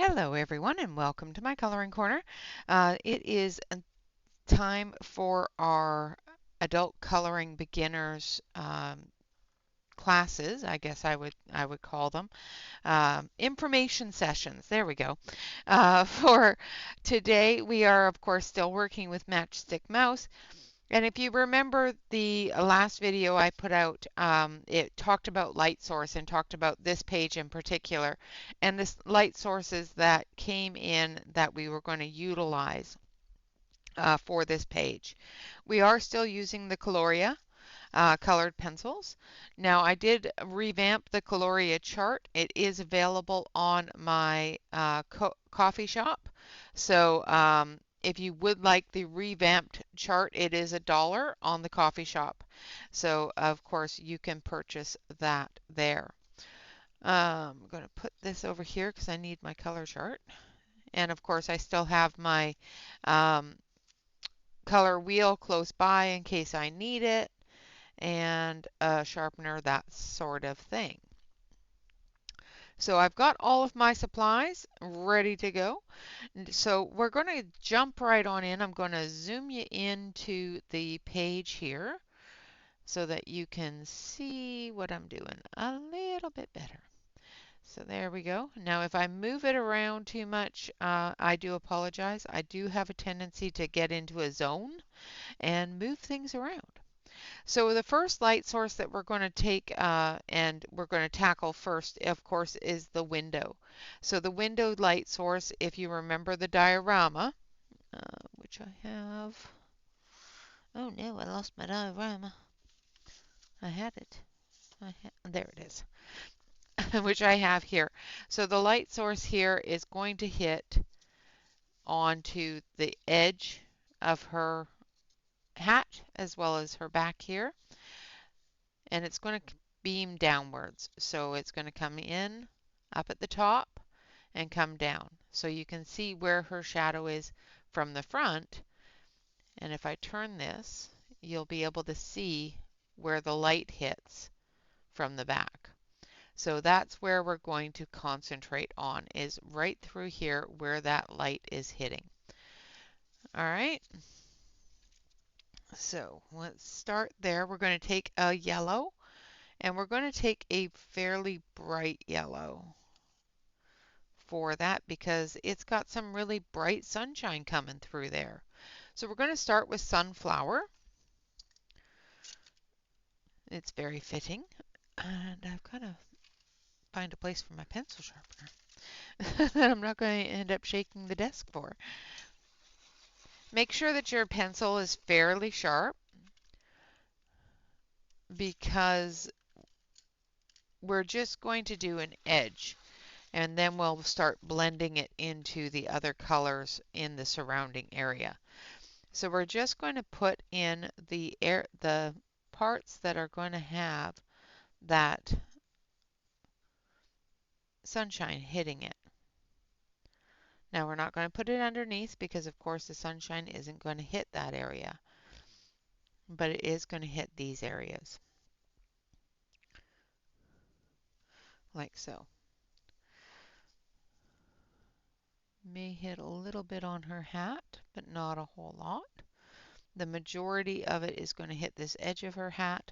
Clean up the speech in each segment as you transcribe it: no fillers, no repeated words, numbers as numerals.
Hello everyone and welcome to my coloring corner. It is time for our adult coloring beginners classes, I guess I would call them. Information sessions. There we go. For today we are of course still working with Matchstick Mouse. And if you remember the last video I put out, it talked about light source and talked about this page in particular, and this light sources that came in that we were going to utilize for this page. We are still using the Coloria colored pencils. Now I did revamp the Coloria chart. It is available on my coffee shop. So if you would like the revamped chart, it is $1 on the coffee shop. So of course you can purchase that there. I'm going to put this over here because I need my color chart. And of course I still have my um, color wheel close by in case I need it, and a sharpener, that sort of thing. So I've got all of my supplies ready to go. So we're going to jump right on in. I'm going to zoom you into the page here so that you can see what I'm doing a little bit better. So there we go. Now if I move it around too much, I do apologize. I do have a tendency to get into a zone and move things around. So the first light source that we're going to take and we're going to tackle first, of course, is the window. So the window light source, if you remember the diorama, which I have. Oh no, I lost my diorama. I had it. There it is, which I have here. So the light source here is going to hit onto the edge of her hat as well as her back here, and it's going to beam downwards. So it's going to come in up at the top and come down. So you can see where her shadow is from the front. And if I turn this, you'll be able to see where the light hits from the back. So that's where we're going to concentrate on, is right through here where that light is hitting. All right. So let's start there. We're going to take a yellow, and we're going to take a fairly bright yellow for that because it's got some really bright sunshine coming through there. So we're going to start with sunflower. It's very fitting. And I've got to find a place for my pencil sharpener that I'm not going to end up shaking the desk for. Make sure that your pencil is fairly sharp because we're just going to do an edge, and then we'll start blending it into the other colors in the surrounding area. So we're just going to put in the parts that are going to have that sunshine hitting it. Now we're not going to put it underneath because of course the sunshine isn't going to hit that area, but it is going to hit these areas, like so. May hit a little bit on her hat, but not a whole lot. The majority of it is going to hit this edge of her hat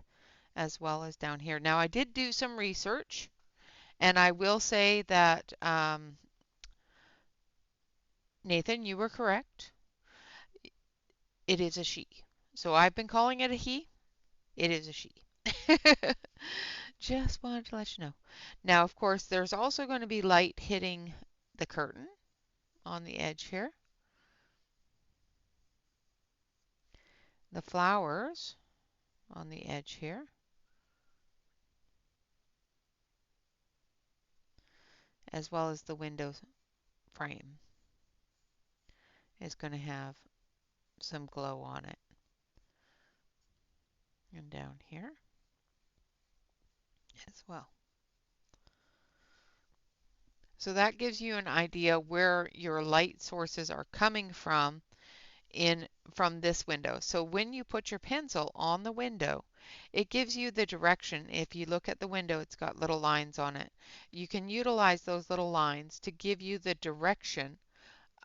as well as down here. Now I did do some research, and I will say that Nathan, you were correct. It is a she. So I've been calling it a he. It is a she. Just wanted to let you know. Now, of course, there's also going to be light hitting the curtain on the edge here. The flowers on the edge here. As well as the window frame is going to have some glow on it. And down here as well. So that gives you an idea where your light sources are coming from this window. So when you put your pencil on the window, It gives you the direction. If you look at the window, it's got little lines on it. You can utilize those little lines to give you the direction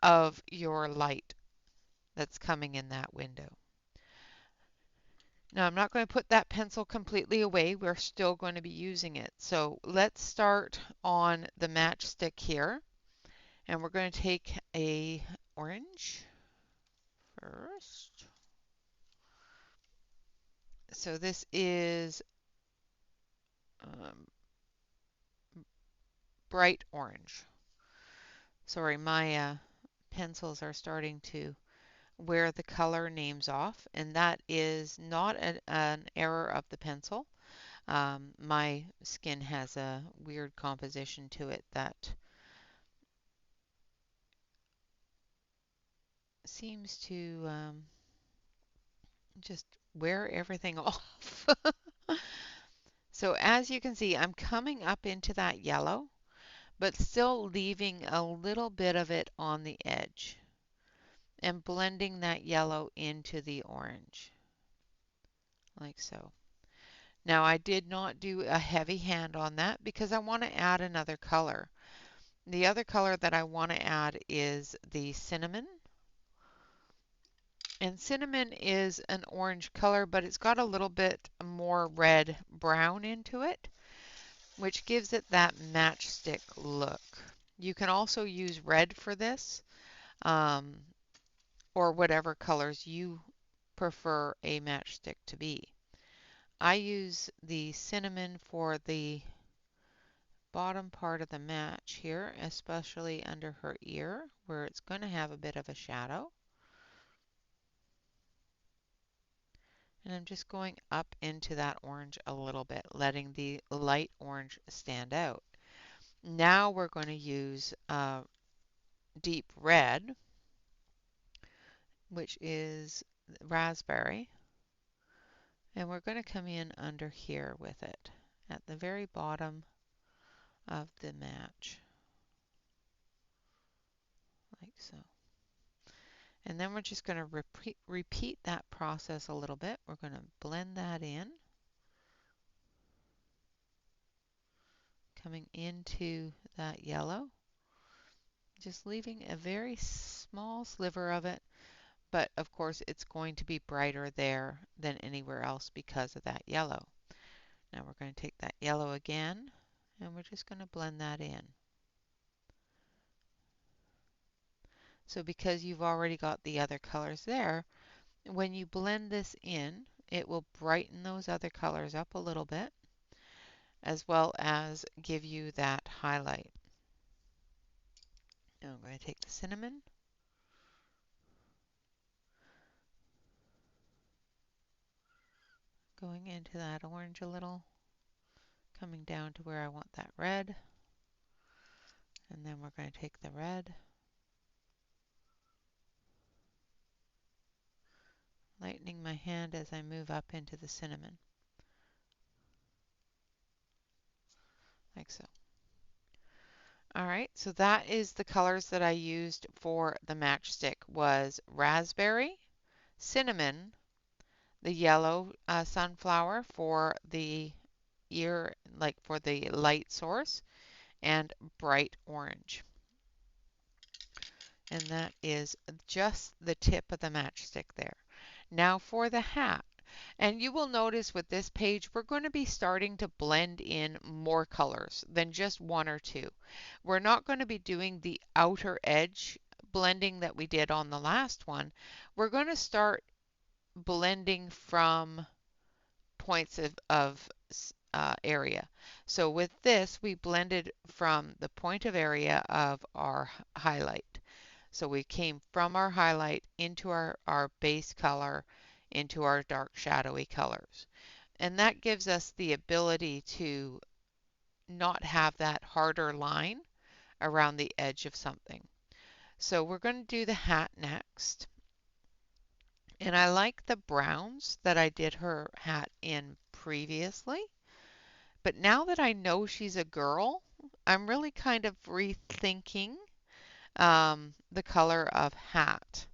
of your light that's coming in that window. Now I'm not going to put that pencil completely away. We're still going to be using it. So let's start on the matchstick here. And we're going to take a orange first. So this is um, bright orange. Sorry, my pencils are starting to wear the color names off, and that is not an error of the pencil. My skin has a weird composition to it that seems to just wear everything off. So as you can see, I'm coming up into that yellow, but still leaving a little bit of it on the edge and blending that yellow into the orange, like so. Now I did not do a heavy hand on that because I want to add another color. The other color that I want to add is the cinnamon. And cinnamon is an orange color, but it's got a little bit more red brown into it, which gives it that matchstick look. You can also use red for this, um, or whatever colors you prefer a matchstick to be. I use the cinnamon for the bottom part of the match here, especially under her ear, where it's going to have a bit of a shadow. And I'm just going up into that orange a little bit, letting the light orange stand out. Now we're going to use deep red, which is raspberry. And we're going to come in under here with it at the very bottom of the match, like so. And then we're just going to repeat that process a little bit. We're going to blend that in, coming into that yellow, just leaving a very small sliver of it, but of course it's going to be brighter there than anywhere else because of that yellow. Now we're going to take that yellow again, and we're just going to blend that in. So because you've already got the other colors there, when you blend this in, it will brighten those other colors up a little bit, as well as give you that highlight. Now I'm going to take the cinnamon, going into that orange a little, coming down to where I want that red, and then we're going to take the red, lightening my hand as I move up into the cinnamon, like so. Alright, so that is the colors that I used for the matchstick was raspberry, cinnamon, the yellow sunflower for the ear, like for the light source, and bright orange. And that is just the tip of the matchstick there. Now for the hat. And you will notice with this page, we're going to be starting to blend in more colors than just one or two. We're not going to be doing the outer edge blending that we did on the last one. We're going to start blending from points of area. So with this, we blended from the point of area of our highlight. So we came from our highlight into our base color, into our dark shadowy colors. And that gives us the ability to not have that harder line around the edge of something. So we're going to do the hat next. And I like the browns that I did her hat in previously. But now that I know she's a girl, I'm really kind of rethinking the color of hat.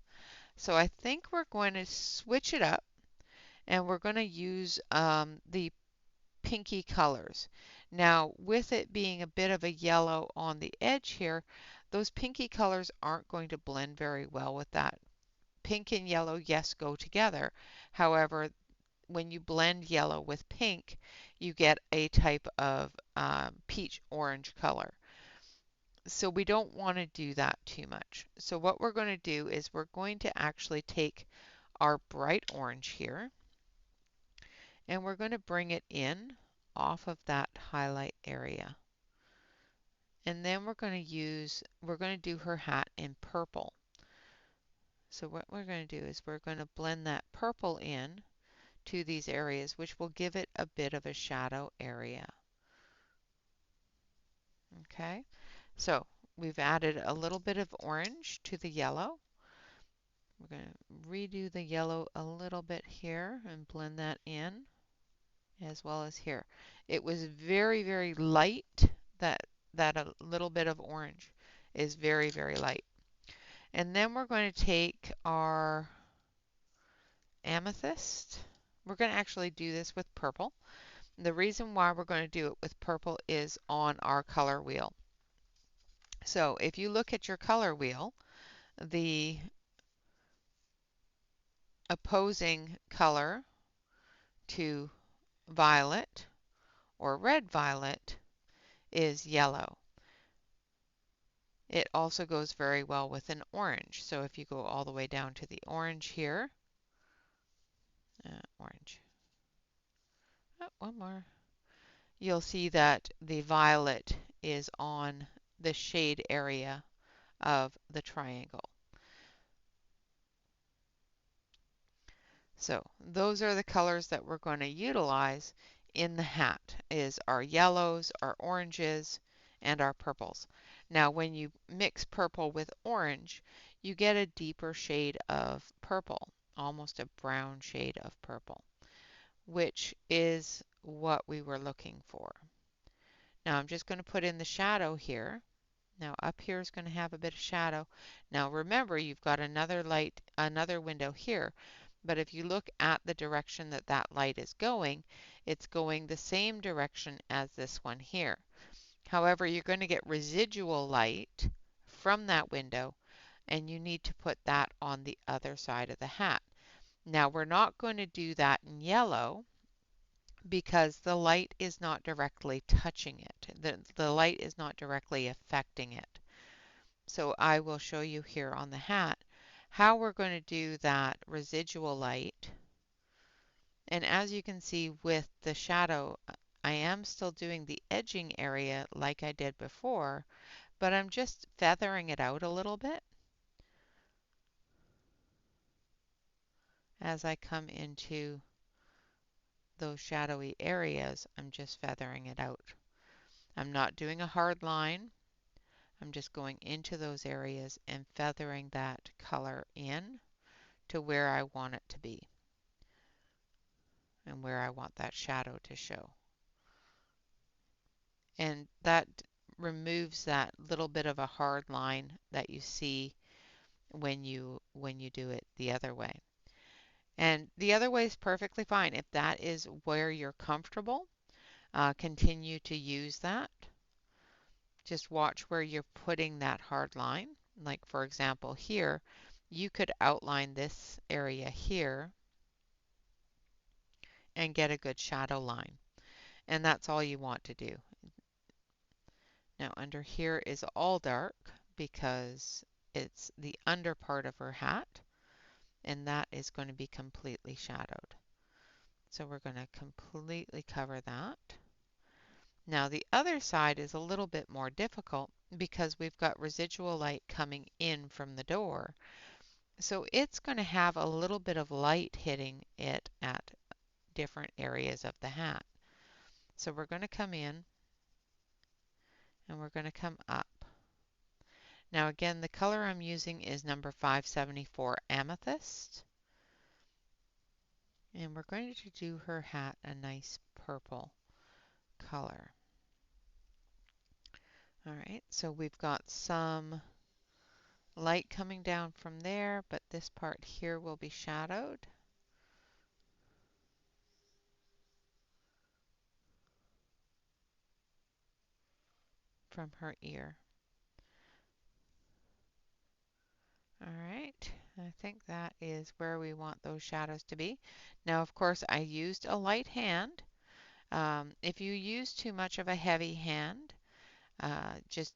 So I think we're going to switch it up and we're going to use the pinky colors. Now, with it being a bit of a yellow on the edge here, those pinky colors aren't going to blend very well with that. Pink and yellow, yes, go together. However, when you blend yellow with pink, you get a type of peach orange color. So we don't want to do that too much. So what we're going to do is we're going to actually take our bright orange here, and we're going to bring it in off of that highlight area. And then we're going to do her hat in purple. So what we're going to do is we're going to blend that purple in to these areas, which will give it a bit of a shadow area. Okay, so we've added a little bit of orange to the yellow. We're going to redo the yellow a little bit here and blend that in as well as here. It was very, very light. That a little bit of orange is very, very light. And then we're going to take our amethyst. We're going to actually do this with purple. The reason why we're going to do it with purple is on our color wheel. So if you look at your color wheel, the opposing color to violet or red violet is yellow. It also goes very well with an orange. So if you go all the way down to the orange here, orange, oh, one more, you'll see that the violet is on the shade area of the triangle. So those are the colors that we're going to utilize in the hat, is our yellows, our oranges, and our purples. Now when you mix purple with orange, you get a deeper shade of purple, almost a brown shade of purple, which is what we were looking for. Now I'm just going to put in the shadow here. Now up here is going to have a bit of shadow. Now remember, you've got another light, another window here. But if you look at the direction that that light is going, it's going the same direction as this one here. However, you're going to get residual light from that window, and you need to put that on the other side of the hat. Now, we're not going to do that in yellow because the light is not directly touching it. The light is not directly affecting it. So I will show you here on the hat how we're going to do that residual light. And as you can see with the shadow, I am still doing the edging area like I did before, but I'm just feathering it out a little bit as I come into those shadowy areas. I'm just feathering it out. I'm not doing a hard line. I'm just going into those areas and feathering that color in to where I want it to be and where I want that shadow to show. And that removes that little bit of a hard line that you see when you do it the other way. And the other way is perfectly fine. If that is where you're comfortable, continue to use that. Just watch where you're putting that hard line. Like for example here, you could outline this area here and get a good shadow line. And that's all you want to do. Now under here is all dark because it's the under part of her hat, and that is going to be completely shadowed. So we're going to completely cover that. Now the other side is a little bit more difficult because we've got residual light coming in from the door. So it's going to have a little bit of light hitting it at different areas of the hat. So we're going to come in and we're going to come up. Now again, the color I'm using is number 574 Amethyst. And we're going to do her hat a nice purple color. All right, so we've got some light coming down from there, but this part here will be shadowed. from her ear. All right, I think that is where we want those shadows to be. Now, of course, I used a light hand. If you use too much of a heavy hand, just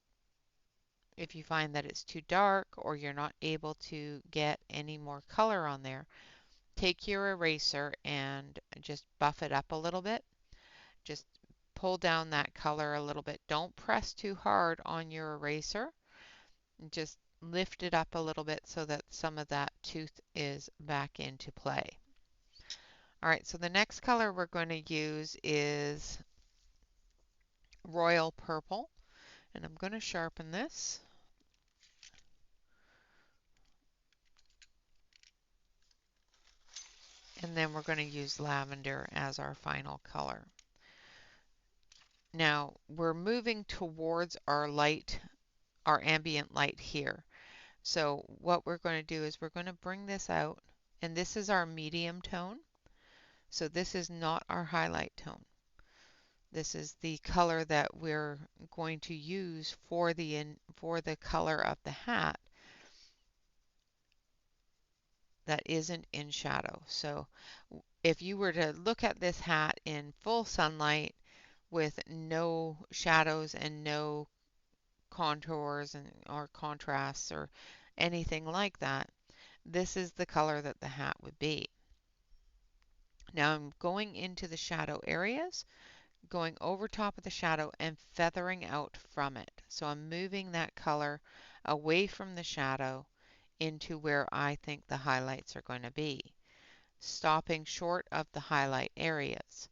if you find that it's too dark or you're not able to get any more color on there, take your eraser and just buff it up a little bit. Just pull down that color a little bit. Don't press too hard on your eraser. Just lift it up a little bit so that some of that tooth is back into play. All right, so the next color we're going to use is royal purple, and I'm going to sharpen this. And then we're going to use lavender as our final color. Now we're moving towards our light, our ambient light here. So what we're going to do is we're going to bring this out, and this is our medium tone. So this is not our highlight tone. This is the color that we're going to use for the color of the hat that isn't in shadow. So if you were to look at this hat in full sunlight with no shadows and no contours or contrasts or anything like that, this is the color that the hat would be. Now I'm going into the shadow areas, going over top of the shadow and feathering out from it. So I'm moving that color away from the shadow into where I think the highlights are going to be, stopping short of the highlight areas.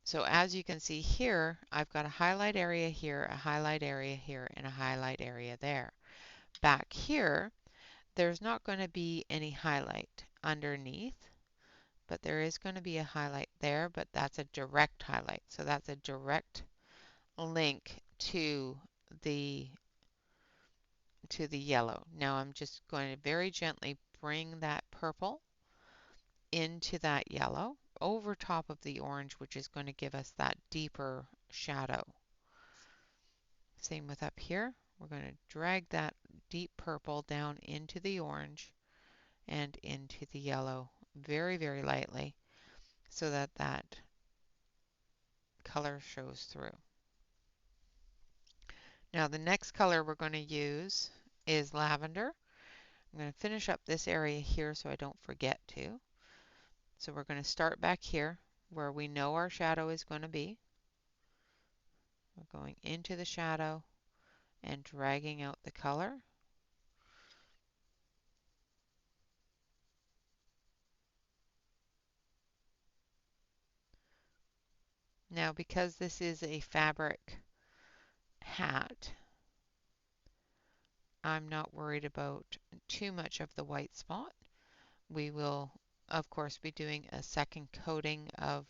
So as you can see here, I've got a highlight area here, a highlight area here, and a highlight area there. Back here, there's not going to be any highlight underneath, but there is going to be a highlight there, but that's a direct highlight. So that's a direct link the to the yellow. Now I'm just going to very gently bring that purple into that yellow over top of the orange, which is going to give us that deeper shadow. Same with up here. We're going to drag that deep purple down into the orange and into the yellow very, very lightly so that that color shows through. Now the next color we're going to use is lavender. I'm going to finish up this area here so I don't forget to. So we're going to start back here where we know our shadow is going to be. We're going into the shadow and dragging out the color. Now because this is a fabric hat, I'm not worried about too much of the white spot. We will, of course, be doing a second coating of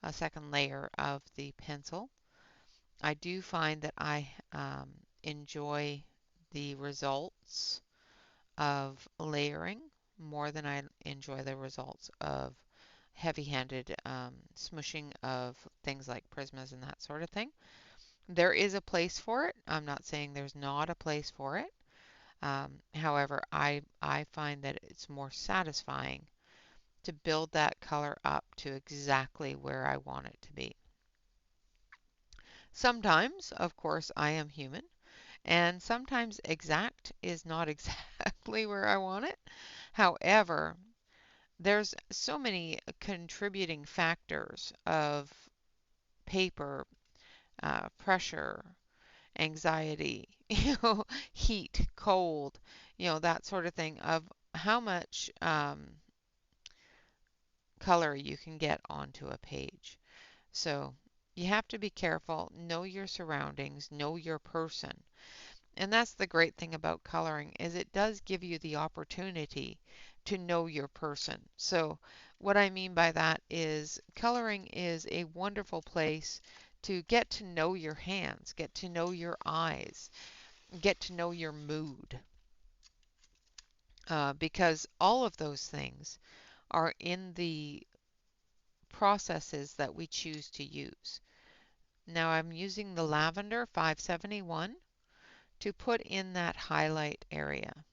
a second layer of the pencil. I do find that I enjoy the results of layering more than I enjoy the results of heavy-handed smushing of things like prismas and that sort of thing. There is a place for it. I'm not saying there's not a place for it. However, I find that it's more satisfying to build that color up to exactly where I want it to be. Sometimes, of course, I am human, and sometimes exact is not exactly where I want it. However, there's so many contributing factors of paper, pressure, anxiety, heat, cold, that sort of thing of how much color you can get onto a page. So you have to be careful, know your surroundings, know your person. And that's the great thing about coloring is it does give you the opportunity to know your person. So what I mean by that is coloring is a wonderful place to get to know your hands, get to know your eyes, get to know your mood. Because all of those things are in the processes that we choose to use. Now I'm using the lavender 571 to put in that highlight area.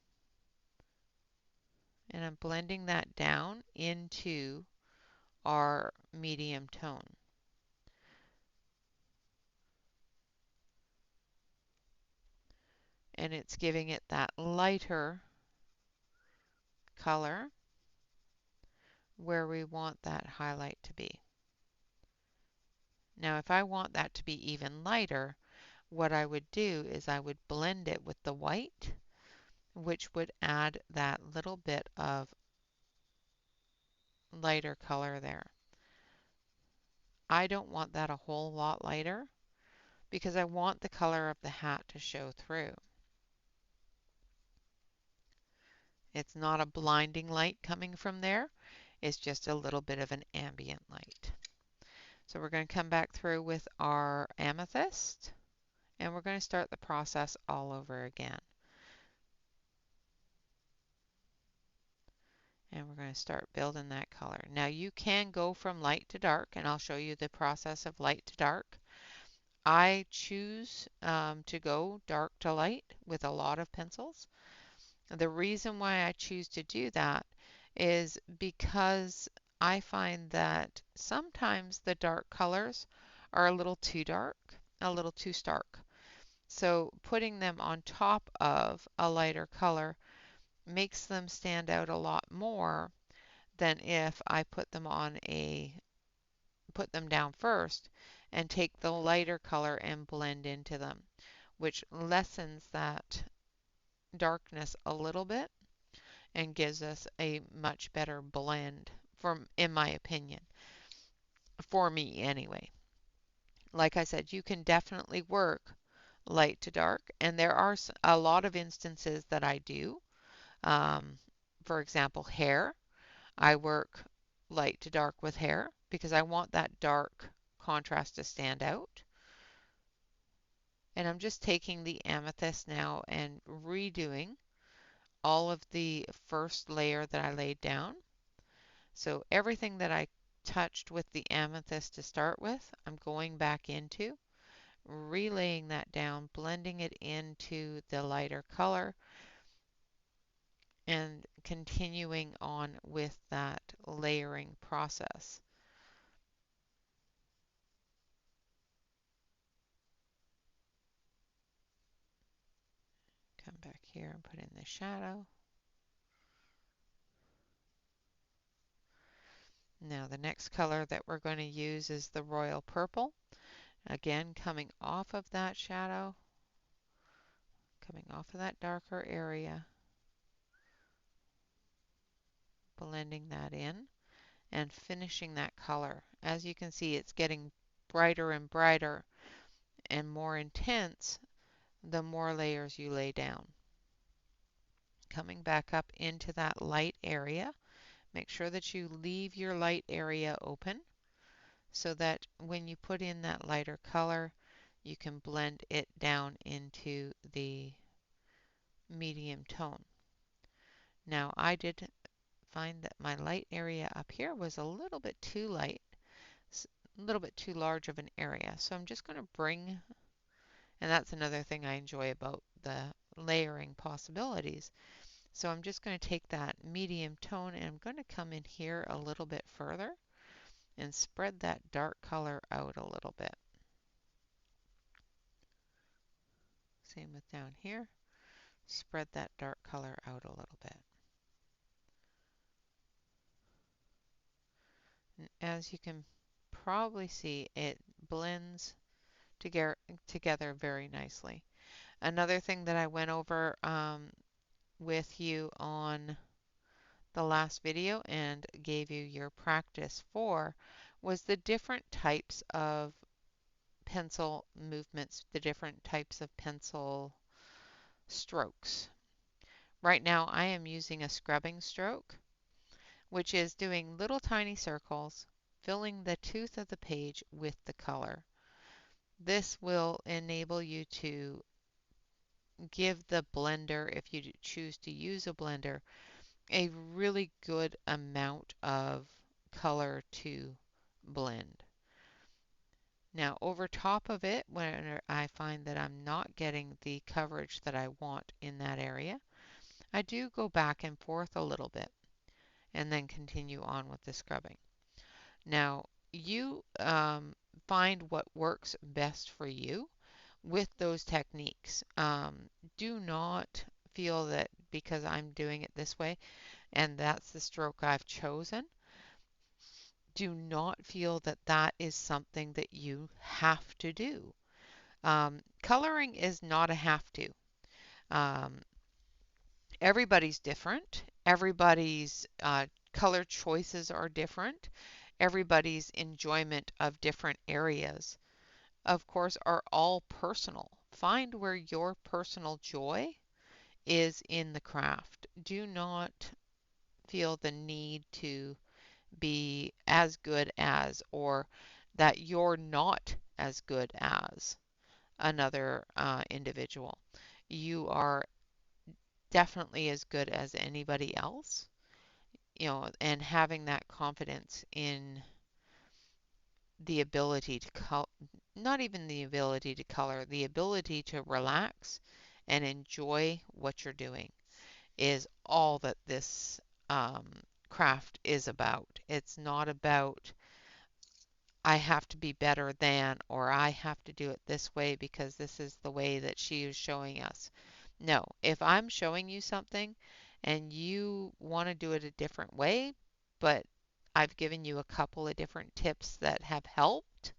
And I'm blending that down into our medium tone. And it's giving it that lighter color where we want that highlight to be. Now if I want that to be even lighter, what I would do is I would blend it with the white, which would add that little bit of lighter color there. I don't want that a whole lot lighter because I want the color of the hat to show through. It's not a blinding light coming from there. It's just a little bit of an ambient light. So we're going to come back through with our amethyst and we're going to start the process all over again. And we're going to start building that color. Now you can go from light to dark, and I'll show you the process of light to dark. I choose to go dark to light with a lot of pencils. The reason why I choose to do that is because I find that sometimes the dark colors are a little too dark, a little too stark. So putting them on top of a lighter color makes them stand out a lot more than if I put them down first and take the lighter color and blend into them, which lessens that darkness a little bit and gives us a much better blend in my opinion, for me anyway. Like I said, you can definitely work light to dark, and there are a lot of instances that I do. Um, for example, hair. I work light to dark with hair because I want that dark contrast to stand out. And I'm just taking the amethyst now and redoing all of the first layer that I laid down. So everything that I touched with the amethyst to start with, I'm going back into, relaying that down, blending it into the lighter color, and continuing on with that layering process. Come back here and put in the shadow. Now the next color that we're going to use is the royal purple. Again, coming off of that shadow, coming off of that darker area, blending that in and finishing that color. As you can see, it's getting brighter and brighter and more intense the more layers you lay down. Coming back up into that light area, make sure that you leave your light area open so that when you put in that lighter color, you can blend it down into the medium tone. Now I did find that my light area up here was a little bit too light, a little bit too large of an area. So I'm just going to bring, and that's another thing I enjoy about the layering possibilities. So I'm just going to take that medium tone and I'm going to come in here a little bit further and spread that dark color out a little bit. Same with down here. Spread that dark color out a little bit. And as you can probably see, it blends together very nicely. Another thing that I went over with you on the last video and gave you your practice for was the different types of pencil movements, the different types of pencil strokes. Right now I am using a scrubbing stroke, which is doing little tiny circles, filling the tooth of the page with the color. This will enable you to give the blender, if you choose to use a blender, a really good amount of color to blend. Now over top of it, when I find that I'm not getting the coverage that I want in that area, I do go back and forth a little bit and then continue on with the scrubbing. Now, you find what works best for you with those techniques. Do not feel that because I'm doing it this way and that's the stroke I've chosen, do not feel that that is something that you have to do. Coloring is not a have to. Um, Everybody's different. Everybody's color choices are different. Everybody's enjoyment of different areas, of course, are all personal. Find where your personal joy is in the craft. Do not feel the need to be as good as, or that you're not as good as another individual. You are definitely as good as anybody else, and having that confidence in the ability to not even the ability to color, the ability to relax and enjoy what you're doing is all that this craft is about. It's not about I have to be better than, or I have to do it this way because this is the way that she is showing us. No, if I'm showing you something and you want to do it a different way, but I've given you a couple of different tips that have helped,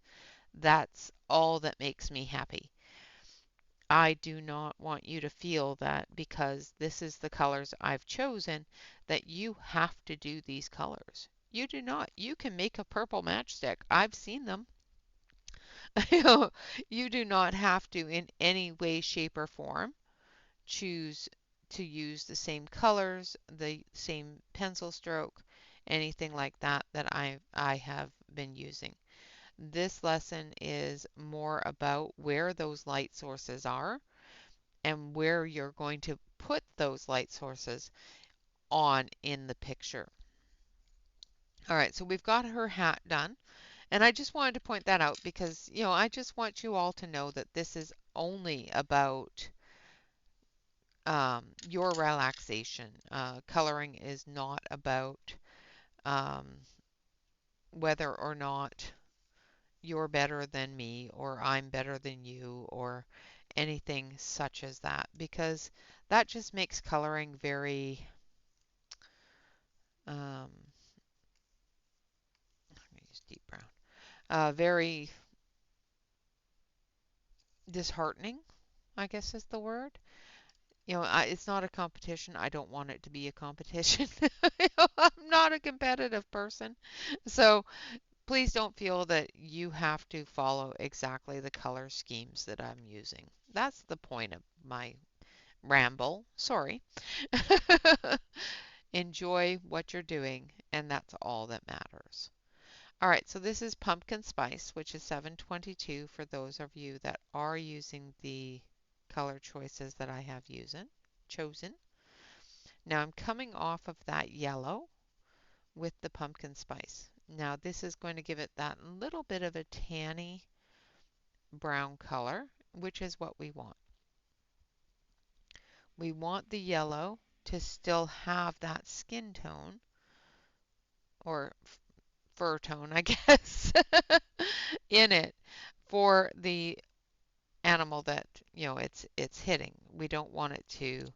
that's all that makes me happy. I do not want you to feel that because this is the colors I've chosen, that you have to do these colors. You do not. You can make a purple matchstick. I've seen them. You do not have to, in any way, shape, or form, choose to use the same colors, the same pencil stroke, anything like that that I have been using. This lesson is more about where those light sources are and where you're going to put those light sources on in the picture. All right, so we've got her hat done. And I just wanted to point that out because, I just want you all to know that this is only about your relaxation. Coloring is not about um, whether or not you're better than me or I'm better than you or anything such as that because that just makes coloring very I'm going to use deep brown, very disheartening, I guess is the word. It's not a competition. I don't want it to be a competition. I'm not a competitive person. So please don't feel that you have to follow exactly the color schemes that I'm using. That's the point of my ramble. Sorry. Enjoy what you're doing, and that's all that matters. All right, so this is pumpkin spice, which is 722 for those of you that are using the color choices that I have chosen. Now I'm coming off of that yellow with the pumpkin spice. Now this is going to give it that little bit of a tanny brown color, which is what we want. We want the yellow to still have that skin tone or fur tone, I guess, in it for the animal that, it's hitting. We don't want it to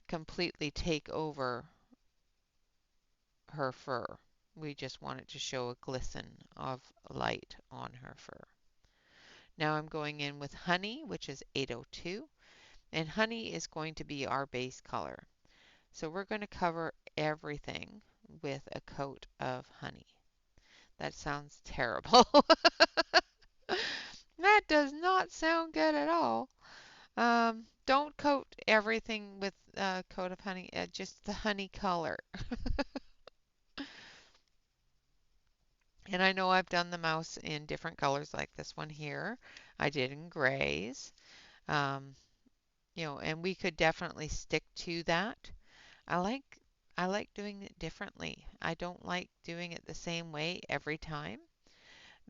completely take over her fur. We just want it to show a glisten of light on her fur. Now I'm going in with honey, which is 802, and honey is going to be our base color. So we're going to cover everything with a coat of honey. That sounds terrible. That does not sound good at all. Don't coat everything with a coat of honey, just the honey color. And I know I've done the mouse in different colors like this one here. I did in grays. Um, and we could definitely stick to that. I like I like doing it differently. I don't like doing it the same way every time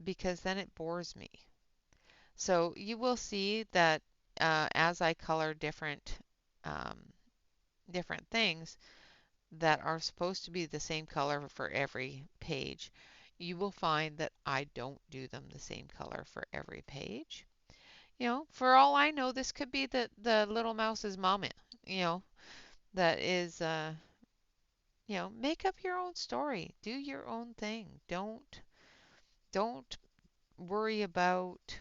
because then it bores me. So you will see that as I color um, different things that are supposed to be the same color for every page, you will find that I don't do them the same color for every page. For all I know, this could be the little mouse's mama, you know, that is, make up your own story, do your own thing. Don't worry about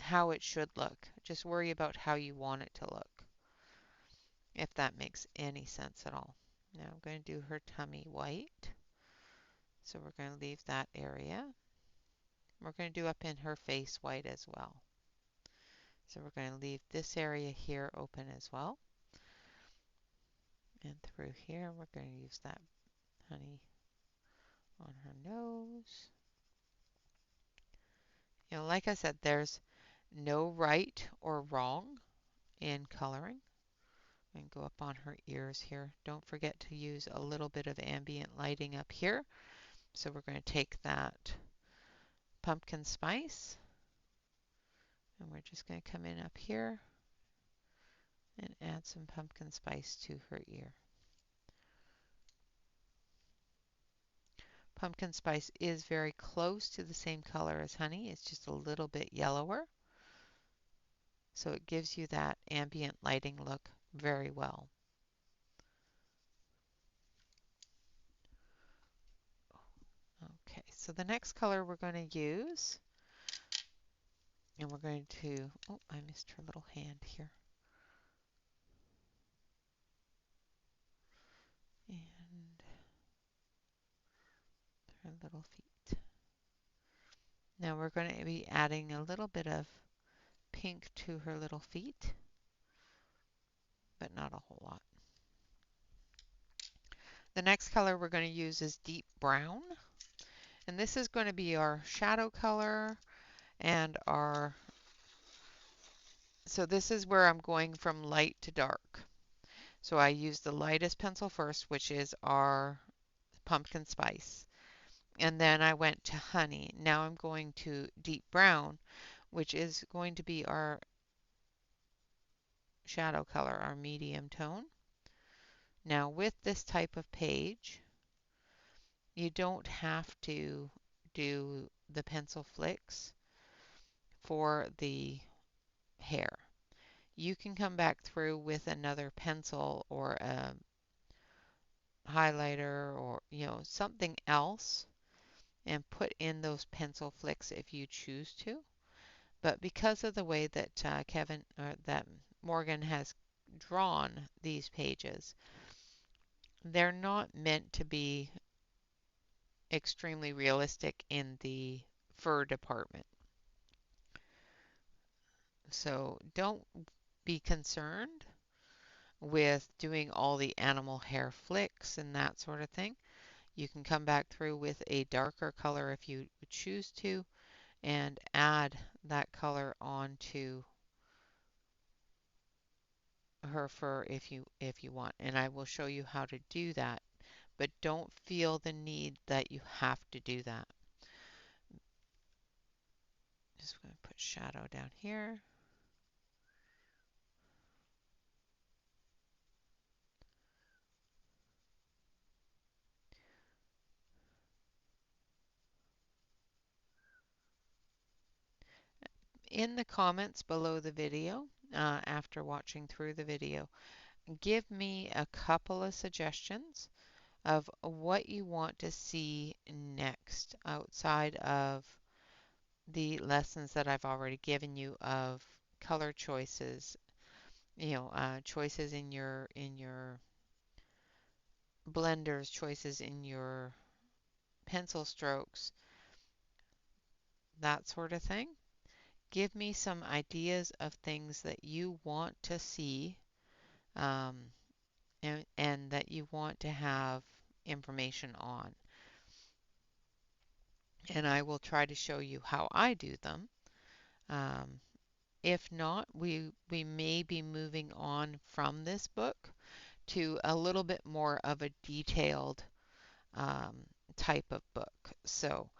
how it should look. Just worry about how you want it to look, if that makes any sense at all. Now I'm going to do her tummy white. So we're going to leave that area. We're going to do up in her face white as well. So we're going to leave this area here open as well. And through here, we're going to use that honey on her nose. Like I said, there's no right or wrong in coloring. And go up on her ears here. Don't forget to use a little bit of ambient lighting up here. So we're going to take that pumpkin spice and we're just going to come in up here and add some pumpkin spice to her ear. Pumpkin spice is very close to the same color as honey. It's just a little bit yellower. So it gives you that ambient lighting look very well. Okay, so the next color we're going to use, and we're going to, oh, I missed her little hand here. And her little feet. Now we're going to be adding a little bit of pink to her little feet, but not a whole lot. The next color we're going to use is deep brown. And this is going to be our shadow color and so this is where I'm going from light to dark. So I used the lightest pencil first, which is our pumpkin spice. And then I went to honey. Now I'm going to deep brown, which is going to be our shadow color, our medium tone. Now with this type of page, you don't have to do the pencil flicks for the hair. You can come back through with another pencil or a highlighter or something else and put in those pencil flicks if you choose to. But because of the way that that Morgan has drawn these pages, they're not meant to be extremely realistic in the fur department. So don't be concerned with doing all the animal hair flicks and that sort of thing. You can come back through with a darker color if you choose to and add that color onto her fur if you want. And I will show you how to do that, but don't feel the need that you have to do that. Just going to put shadow down here. In the comments below the video, after watching through the video, give me a couple of suggestions of what you want to see next outside of the lessons that I've already given you of color choices, choices in your blenders, choices in your pencil strokes, that sort of thing. Give me some ideas of things that you want to see um, and that you want to have information on. And I will try to show you how I do them. Um, if not, we may be moving on from this book to a little bit more of a detailed type of book. So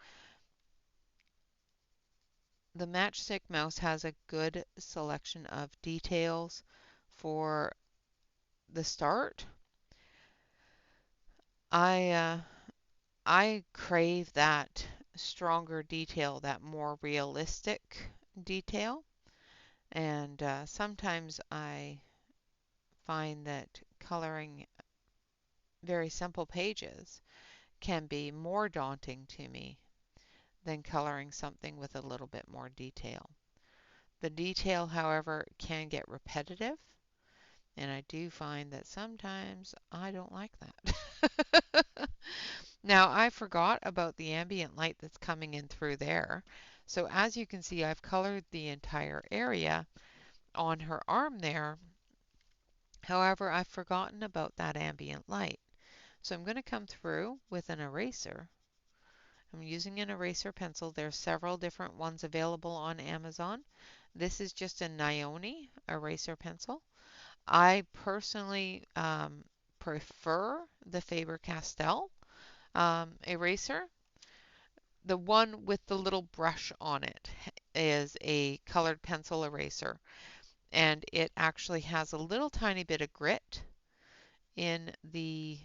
the Matchstick mouse has a good selection of details for the start. I I crave that stronger detail, that more realistic detail, and sometimes I find that coloring very simple pages can be more daunting to me than coloring something with a little bit more detail. The detail, however, can get repetitive, and I do find that sometimes I don't like that. Now, I forgot about the ambient light that's coming in through there. So as you can see, I've colored the entire area on her arm there. However, I've forgotten about that ambient light. So I'm going to come through with an eraser. I'm using an eraser pencil. There's several different ones available on Amazon. This is just a Nione eraser pencil. I personally prefer the Faber-Castell eraser. The one with the little brush on it is a colored pencil eraser, and it actually has a little tiny bit of grit in the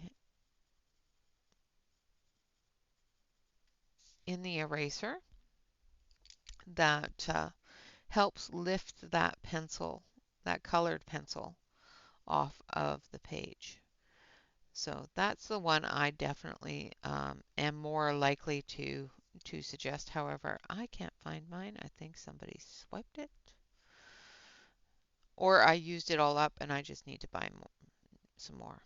eraser that helps lift that pencil, that colored pencil, off of the page. So that's the one I definitely am more likely to suggest. However, I can't find mine. I think somebody swiped it. Or I used it all up and I just need to buy some more.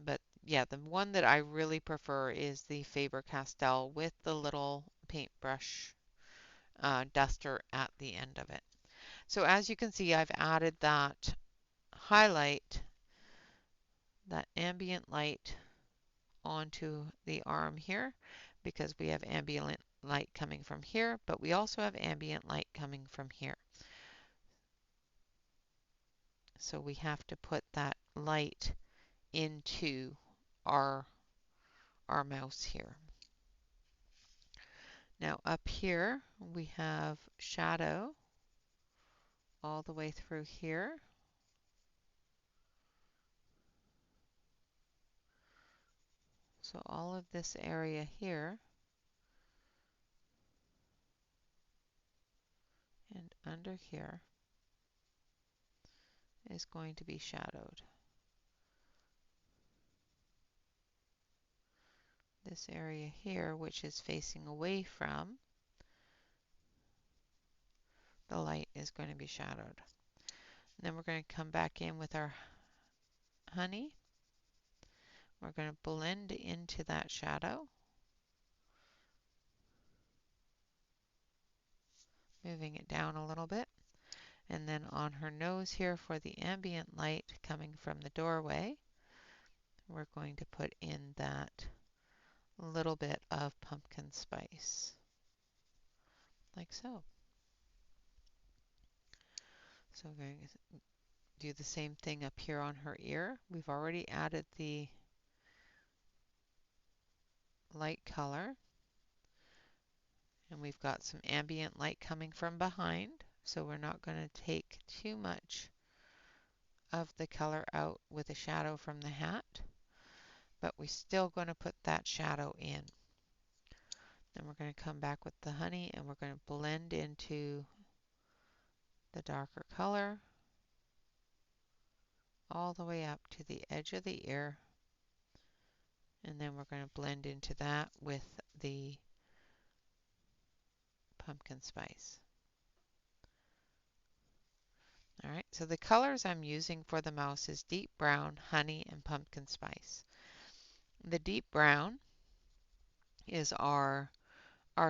But yeah, the one that I really prefer is the Faber-Castell with the little paintbrush duster at the end of it. So as you can see, I've added that highlight, that ambient light onto the arm here because we have ambient light coming from here, but we also have ambient light coming from here. So we have to put that light into our mouse here. Now up here we have shadow all the way through here. So all of this area here and under here is going to be shadowed. This area here, which is facing away from the light, is going to be shadowed. And then we're going to come back in with our honey. We're going to blend into that shadow, moving it down a little bit. And then on her nose here for the ambient light coming from the doorway, we're going to put in that little bit of pumpkin spice, like so. So we're going to do the same thing up here on her ear. We've already added the light color, and we've got some ambient light coming from behind, so we're not going to take too much of the color out with a shadow from the hat, but we're still going to put that shadow in. Then we're going to come back with the honey and we're going to blend into the darker color all the way up to the edge of the ear, and then we're going to blend into that with the pumpkin spice. Alright, so the colors I'm using for the mouse is deep brown, honey, and pumpkin spice. The deep brown is our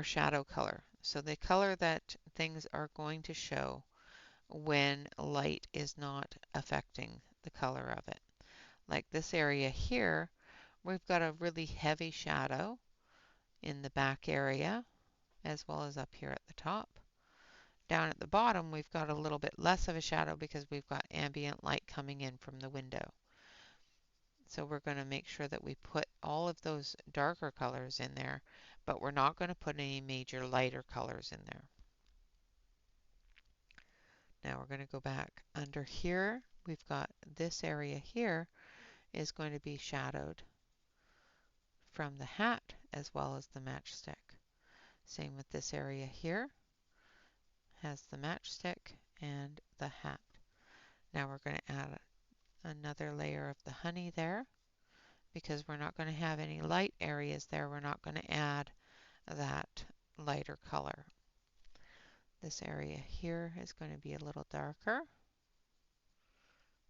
shadow color. So the color that things are going to show when light is not affecting the color of it. Like this area here, we've got a really heavy shadow in the back area as well as up here at the top. Down at the bottom, we've got a little bit less of a shadow because we've got ambient light coming in from the window. So we're going to make sure that we put all of those darker colors in there, but we're not going to put any major lighter colors in there. Now we're going to go back under here. We've got this area here is going to be shadowed from the hat as well as the matchstick. Same with this area here, has the matchstick and the hat. Now we're going to add another layer of the honey there. Because we're not going to have any light areas there, we're not going to add that lighter color. This area here is going to be a little darker.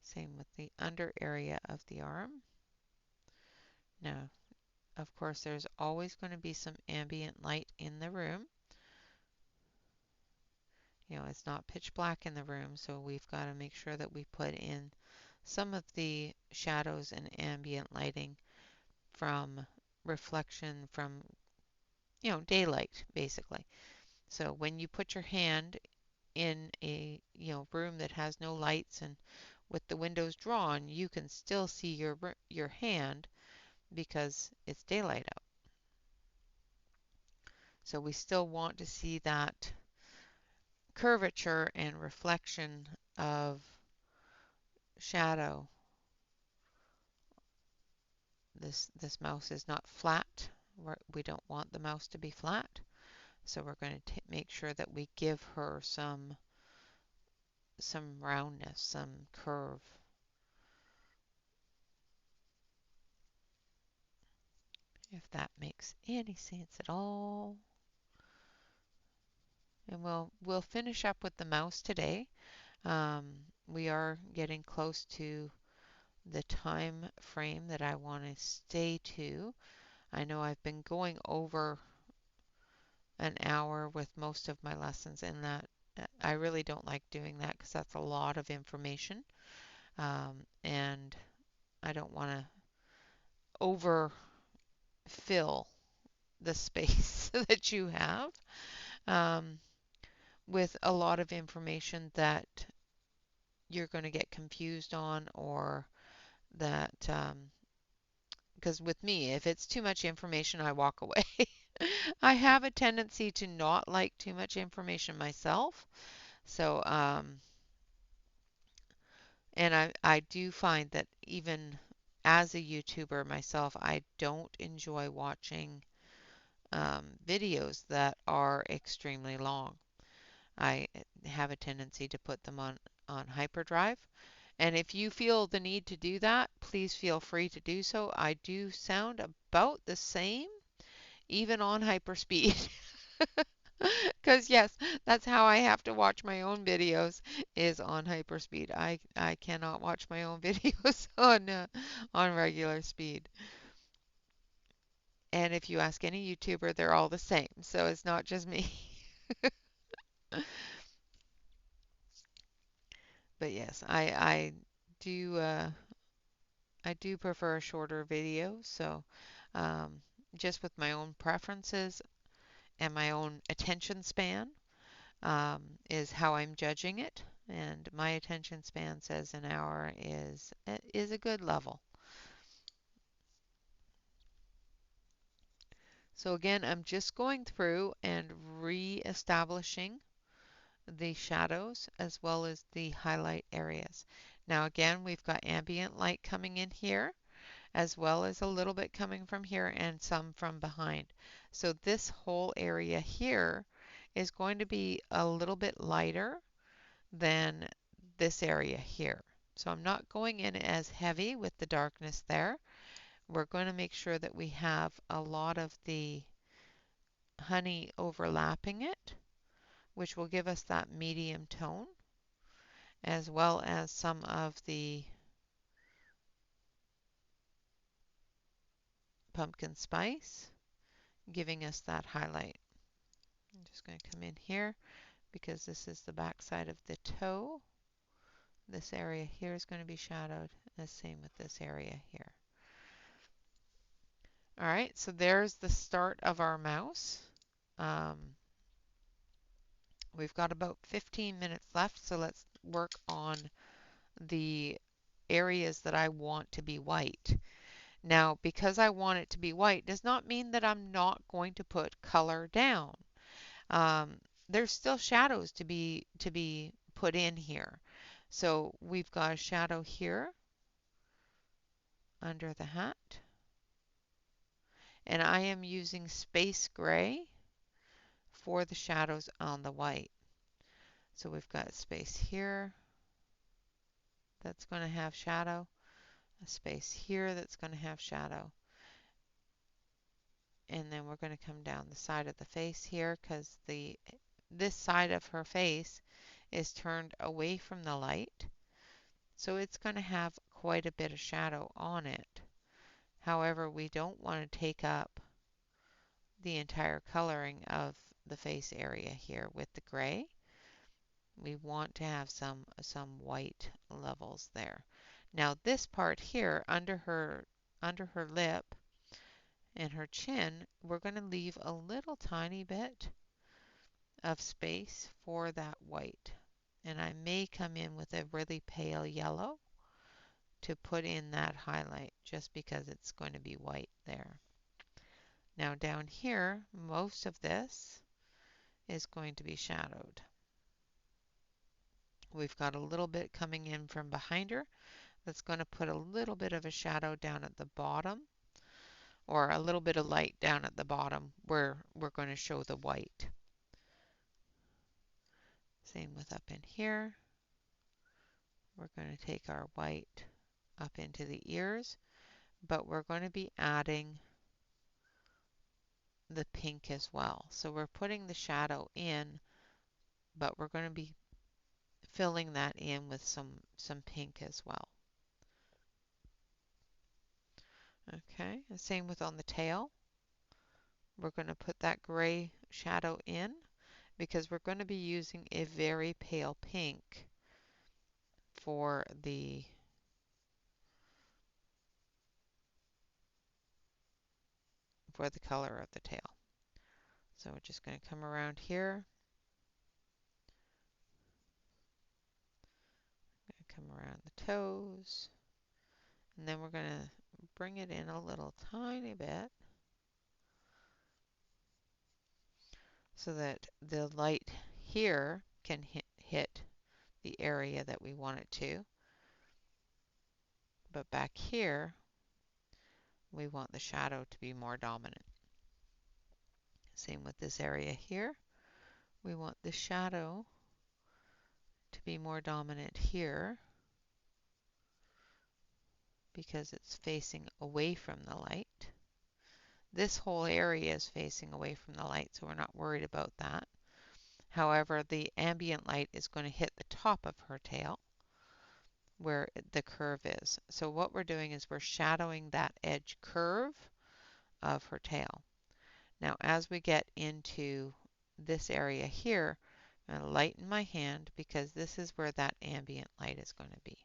Same with the under area of the arm. Now, of course, there's always going to be some ambient light in the room. You know, it's not pitch black in the room, so we've got to make sure that we put in some of the shadows and ambient lighting from reflection from, you know, daylight, basically. So when you put your hand in a, you know, room that has no lights and with the windows drawn, you can still see your hand because it's daylight out. So we still want to see that curvature and reflection of shadow. This mouse is not flat. We don't want the mouse to be flat. So we're going to make sure that we give her some roundness, some curve. If that makes any sense at all. And we'll finish up with the mouse today. We are getting close to the time frame that I want to stay to. I know I've been going over an hour with most of my lessons, and that I really don't like doing that because that's a lot of information, and I don't want to overfill the space that you have with a lot of information that you're going to get confused on, or that because with me, if it's too much information, I walk away. I have a tendency to not like too much information myself. So, and I do find that even as a YouTuber myself, I don't enjoy watching videos that are extremely long. I have a tendency to put them on hyperdrive. And if you feel the need to do that, please feel free to do so. I do sound about the same, even on hyperspeed. Because yes, that's how I have to watch my own videos is on hyperspeed. I cannot watch my own videos on regular speed. And if you ask any YouTuber, they're all the same. So it's not just me. But yes, do I do prefer a shorter video. So um, just with my own preferences and my own attention span is how I'm judging it. And my attention span says an hour is a good level. So again, I'm just going through and re-establishing the shadows as well as the highlight areas. Now again, we've got ambient light coming in here, as well as a little bit coming from here and some from behind. So this whole area here is going to be a little bit lighter than this area here. So I'm not going in as heavy with the darkness there. We're going to make sure that we have a lot of the honey overlapping it, which will give us that medium tone, as well as some of the pumpkin spice, giving us that highlight. I'm just going to come in here because this is the back side of the toe. This area here is going to be shadowed, and the same with this area here. All right, so there's the start of our mouse. We've got about 15 minutes left, so let's work on the areas that I want to be white. Now, because I want it to be white does not mean that I'm not going to put color down. There's still shadows to be put put in here. So we've got a shadow here under the hat. And I am using space gray for the shadows on the white. So we've got space here that's going to have shadow, a space here that's going to have shadow. And then we're going to come down the side of the face here because this side of her face is turned away from the light. So it's going to have quite a bit of shadow on it. However, we don't want to take up the entire coloring of the face area here with the gray. We want to have some white levels there. Now this part here under her lip and her chin, we're going to leave a little tiny bit of space for that white. And I may come in with a really pale yellow to put in that highlight just because it's going to be white there. Now down here, most of this is going to be shadowed. We've got a little bit coming in from behind her that's going to put a little bit of a shadow down at the bottom, or a little bit of light down at the bottom where we're going to show the white. Same with up in here. We're going to take our white up into the ears, but we're going to be adding the pink as well. So we're putting the shadow in, but we're going to be filling that in with some pink as well. Okay, the same with on the tail. We're going to put that gray shadow in because we're going to be using a very pale pink for the color of the tail. So we're just going to come around here. Come around the toes. And then we're going to bring it in a little tiny bit so that the light here can hit the area that we want it to. But back here, we want the shadow to be more dominant. Same with this area here. We want the shadow to be more dominant here because it's facing away from the light. This whole area is facing away from the light, so we're not worried about that. However, the ambient light is going to hit the top of her tail where the curve is. So what we're doing is we're shadowing that edge curve of her tail. Now as we get into this area here, I'm going to lighten my hand because this is where that ambient light is going to be.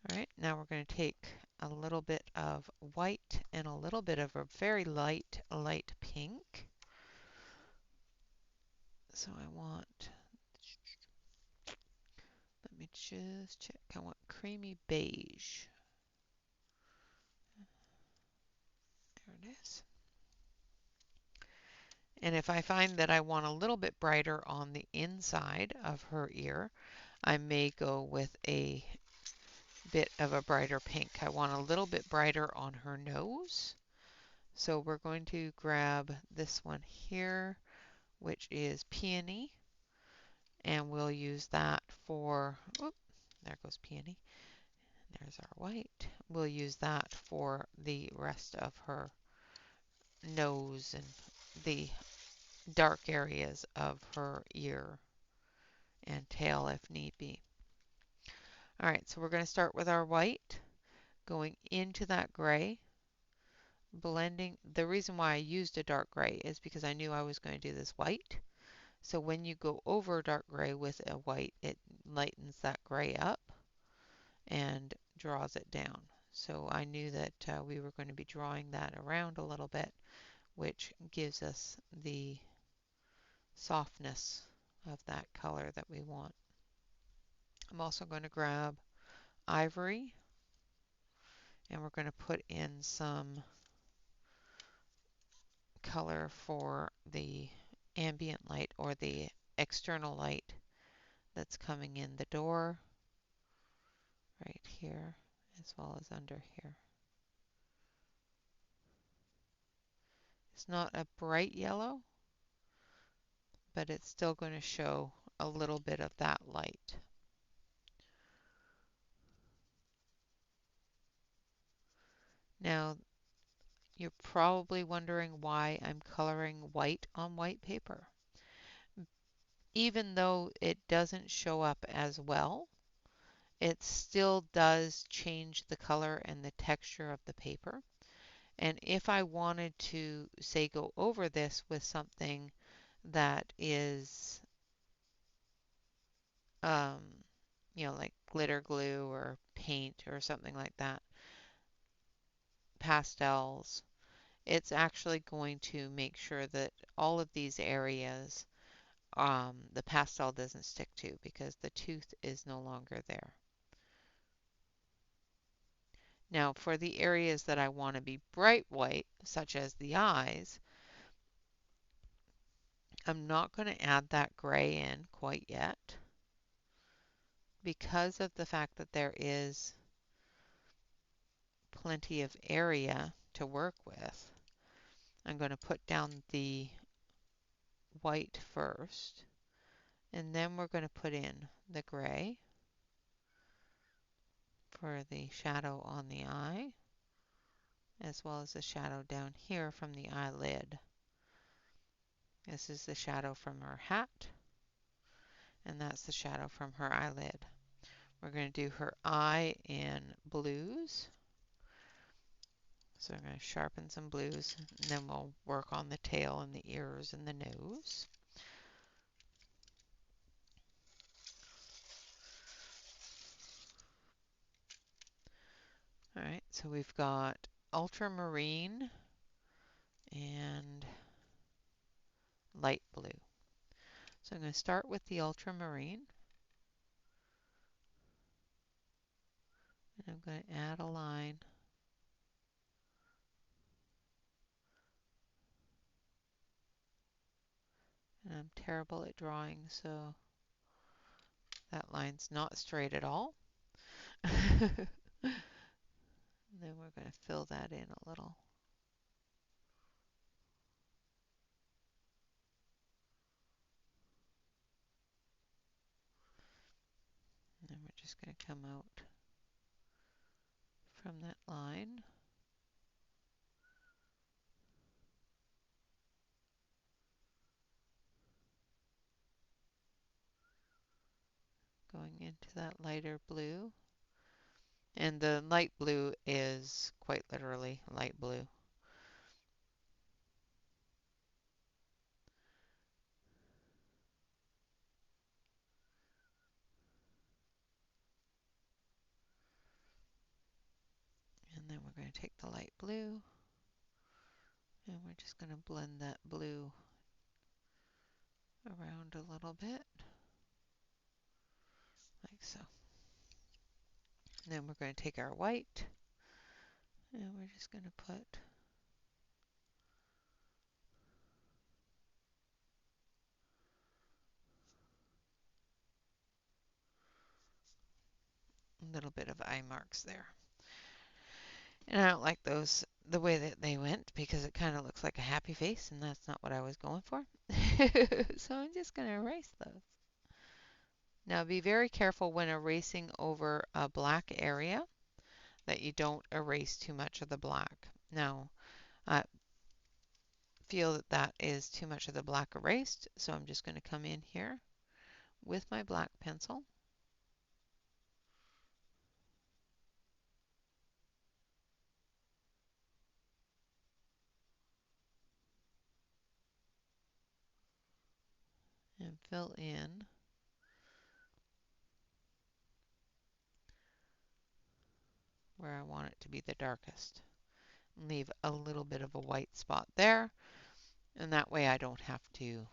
All right, now we're going to take a little bit of white and a little bit of a very light pink. So I want, let me just check, I want creamy beige. There it is. And if I find that I want a little bit brighter on the inside of her ear, I may go with a bit of a brighter pink. I want a little bit brighter on her nose. So we're going to grab this one here, which is peony, and we'll use that for, oop, there goes peony. There's our white. We'll use that for the rest of her nose and the dark areas of her ear and tail if need be. All right, so we're going to start with our white, going into that gray, blending. The reason why I used a dark gray is because I knew I was going to do this white. So when you go over dark gray with a white, it lightens that gray up and draws it down. So I knew that we were going to be drawing that around a little bit, which gives us the softness of that color that we want. I'm also going to grab ivory, and we're going to put in some color for the ambient light or the external light that's coming in the door right here as well as under here. It's not a bright yellow, but it's still going to show a little bit of that light. Now, you're probably wondering why I'm coloring white on white paper. Even though it doesn't show up as well, it still does change the color and the texture of the paper. And if I wanted to, say, go over this with something that is, um, like glitter glue or paint or something like that, pastels, it's actually going to make sure that all of these areas the pastel doesn't stick to because the tooth is no longer there. Now for the areas that I want to be bright white, such as the eyes, I'm not going to add that gray in quite yet because of the fact that there is plenty of area to work with. I'm going to put down the white first, and then we're going to put in the gray for the shadow on the eye, as well as the shadow down here from the eyelid. This is the shadow from her hat, and that's the shadow from her eyelid. We're going to do her eye in blues. So I'm going to sharpen some blues, and then we'll work on the tail and the ears and the nose. All right, so we've got ultramarine and light blue. So I'm going to start with the ultramarine, and I'm going to add a line and I'm terrible at drawing, so that line's not straight at all. And then we're going to fill that in a little. And then we're just going to come out from that line. Going into that lighter blue. And the light blue is quite literally light blue. And then we're going to take the light blue and we're just going to blend that blue around a little bit, like so. And then we're going to take our white and we're just going to put a little bit of eye marks there. And I don't like those the way that they went because it kind of looks like a happy face and that's not what I was going for. So I'm just going to erase those. Now be very careful when erasing over a black area that you don't erase too much of the black. Now, I feel that that is too much of the black erased, so I'm just going to come in here with my black pencil and fill in where I want it to be the darkest. Leave a little bit of a white spot there, and that way I don't have to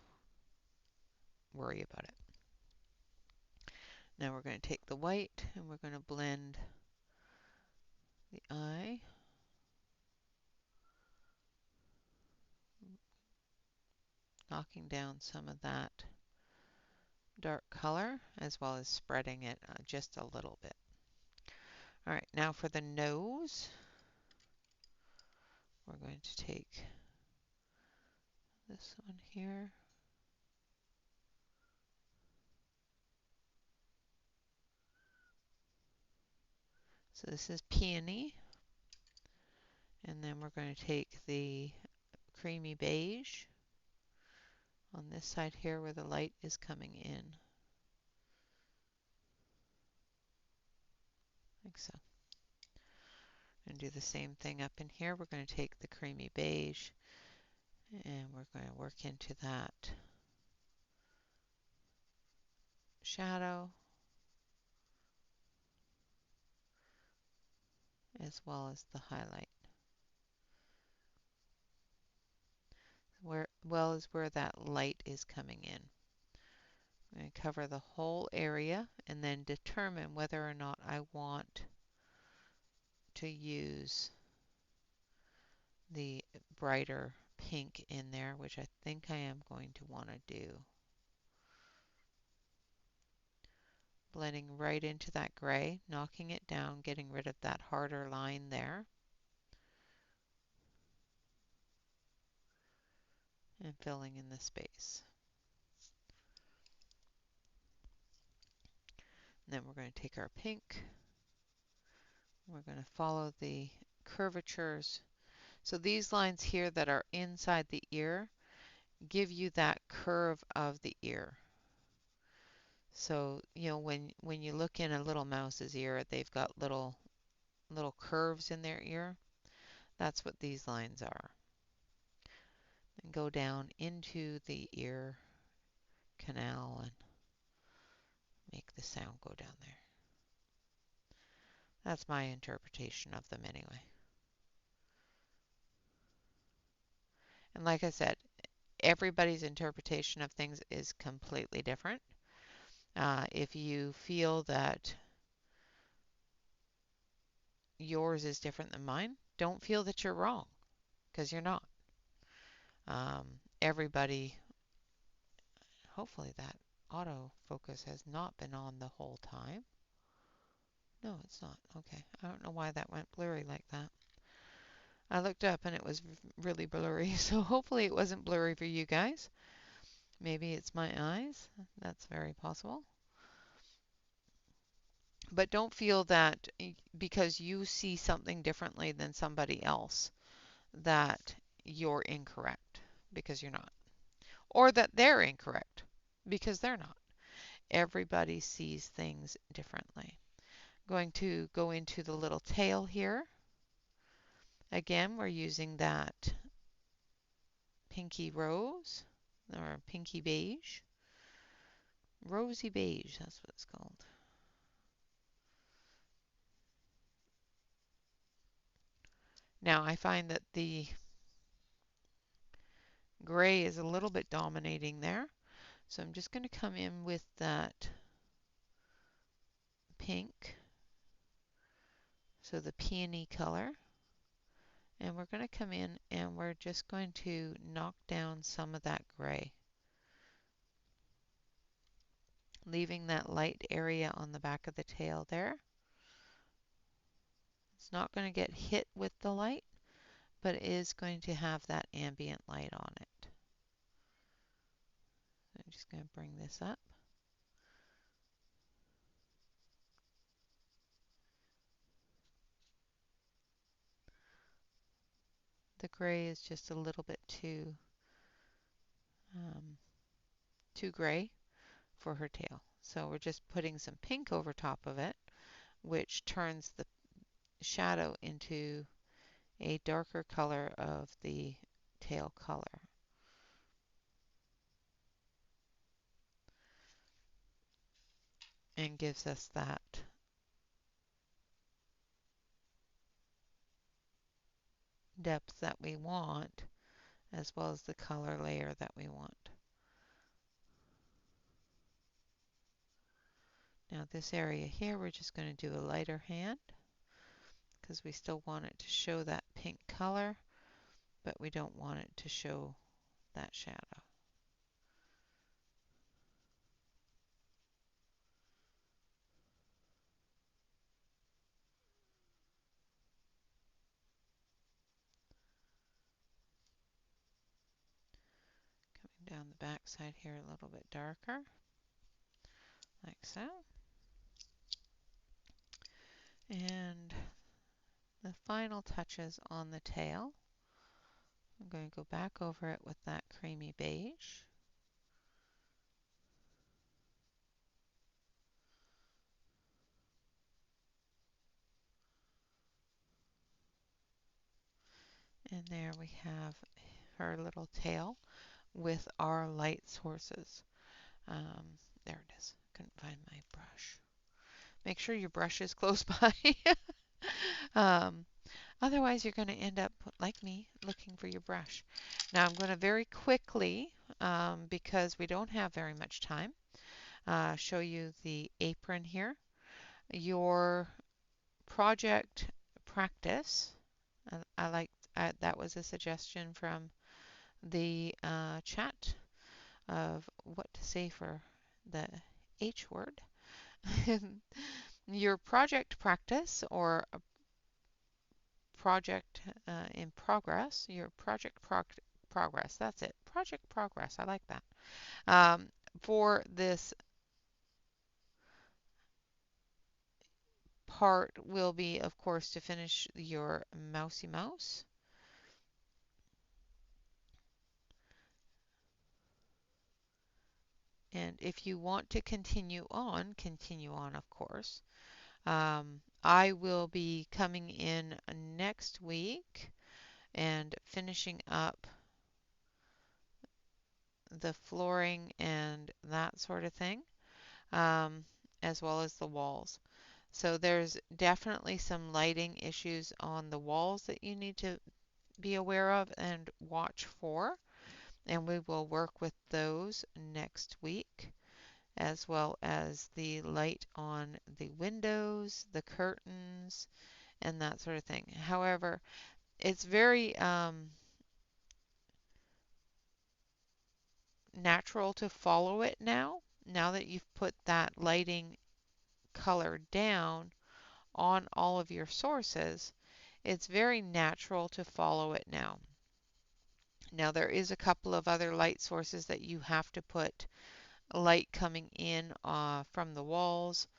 worry about it. Now we're going to take the white and we're going to blend the eye, knocking down some of that dark color, as well as spreading it just a little bit. All right, now for the nose, we're going to take this one here. So this is peony. And then we're going to take the creamy beige on this side here where the light is coming in. Like so. And do the same thing up in here. We're going to take the creamy beige and we're going to work into that shadow as well as the highlight. Well as where that light is coming in. I'm going to cover the whole area and then determine whether or not I want to use the brighter pink in there, which I think I am going to want to do. Blending right into that gray, knocking it down, getting rid of that harder line there. And filling in the space. And then we're going to take our pink. We're going to follow the curvatures. So these lines here that are inside the ear give you that curve of the ear. So, you know, when you look in a little mouse's ear, they've got little curves in their ear. That's what these lines are. And go down into the ear canal and make the sound go down there. That's my interpretation of them anyway. And like I said, everybody's interpretation of things is completely different. If you feel that yours is different than mine, don't feel that you're wrong, because you're not. Everybody, hopefully that autofocus has not been on the whole time. No, it's not. Okay, I don't know why that went blurry like that. I looked up and it was really blurry, so hopefully it wasn't blurry for you guys. Maybe it's my eyes. That's very possible. But don't feel that because you see something differently than somebody else that you're incorrect, because you're not. Or that they're incorrect because they're not. Everybody sees things differently. Going to go into the little tail here. Again, we're using that pinky rose or pinky beige. Rosy beige, that's what it's called. Now I find that the gray is a little bit dominating there. So I'm just going to come in with that pink, so the peony color. And we're going to come in and we're just going to knock down some of that gray, leaving that light area on the back of the tail there. It's not going to get hit with the light, but it is going to have that ambient light on it. I'm just going to bring this up. The gray is just a little bit too gray for her tail. So we're just putting some pink over top of it, which turns the shadow into a darker color of the tail color. And gives us that depth that we want, as well as the color layer that we want. Now this area here, we're just going to do a lighter hand because we still want it to show that pink color, but we don't want it to show that shadow. down the back side here a little bit darker, like so. And the final touches on the tail. I'm going to go back over it with that creamy beige. And there we have her little tail with our light sources. There it is. Couldn't find my brush. Make sure your brush is close by. um, Otherwise, you're going to end up, like me, looking for your brush. Now, I'm going to very quickly, because we don't have very much time, show you the apron here. Your project practice, I like that was a suggestion from the chat of what to say for the H word. Your project practice or project in progress, your progress, that's it, project progress, I like that. For this part will be, of course, to finish your mousy mouse. And if you want to continue on, of course. I will be coming in next week and finishing up the flooring and that sort of thing, as well as the walls. So there's definitely some lighting issues on the walls that you need to be aware of and watch for. And we will work with those next week, as well as the light on the windows, the curtains, and that sort of thing. However, it's very natural to follow it now. Now that you've put that lighting color down on all of your sources, it's very natural to follow it now. Now there is a couple of other light sources that you have to put light coming in from the walls,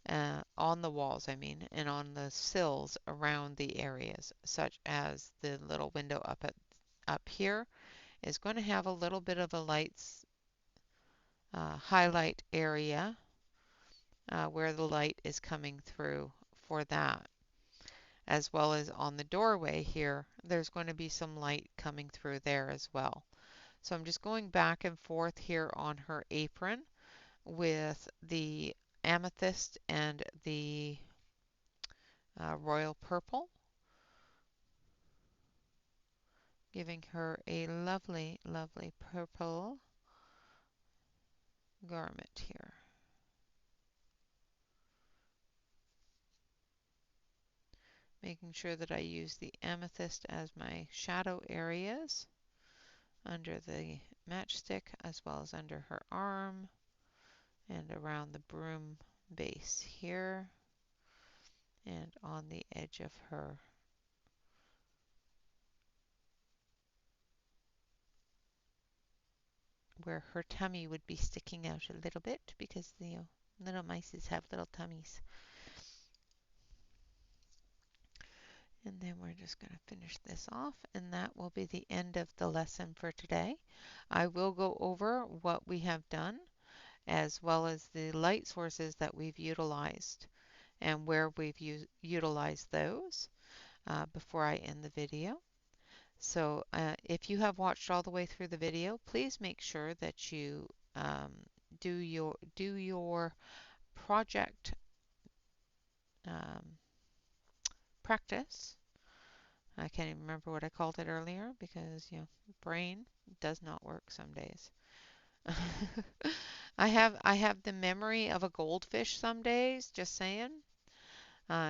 on the walls I mean, and on the sills around the areas, such as the little window up here is going to have a little bit of a lights highlight area where the light is coming through for that. As well as on the doorway here, there's going to be some light coming through there as well. So I'm just going back and forth here on her apron with the amethyst and the royal purple, giving her a lovely, lovely purple garment here. Making sure that I use the amethyst as my shadow areas under the matchstick as well as under her arm and around the broom base here and on the edge of her where her tummy would be sticking out a little bit because the little mices have little tummies. And then we're just going to finish this off, and that will be the end of the lesson for today. I will go over what we have done as well as the light sources that we've utilized and where we've utilized those before I end the video. So if you have watched all the way through the video, please make sure that you do your project practice. I can't even remember what I called it earlier because, brain does not work some days. I have the memory of a goldfish some days, just saying.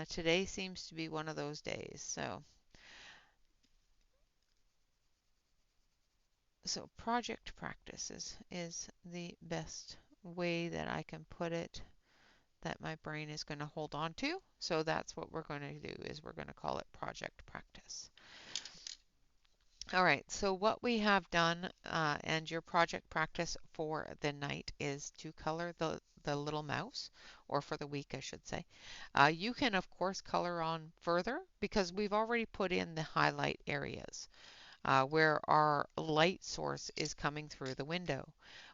Today seems to be one of those days. So project practice is the best way that I can put it that my brain is going to hold on to. So that's what we're going to do is we're going to call it project practice. All right, so what we have done and your project practice for the night is to color the little mouse, or for the week, I should say. You can, of course, color on further because we've already put in the highlight areas where our light source is coming through the window.